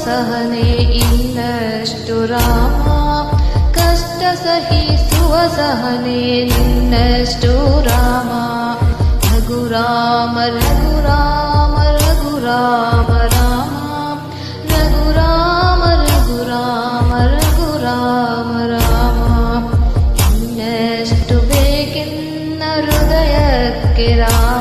ಸಹನೆ ಇನ್ನಷ್ಟು ರಾಮ, ಕಷ್ಟ ಸಹಿಸುವ ಸಹನೆ ನಿನ್ನಷ್ಟು ರಾಮ. ರಘುರಾಮ ರಘುರಾಮ ರಘುರಾಮ ರಾಮ, ರಘುರಾಮ ರಘುರಾಮ ರಘುರಾಮ ರಾಮ. ಇನ್ನೆಷ್ಟು ಬೇಕೆನ್ನ ಹೃದಯಕ್ಕೆ ರಾಮ,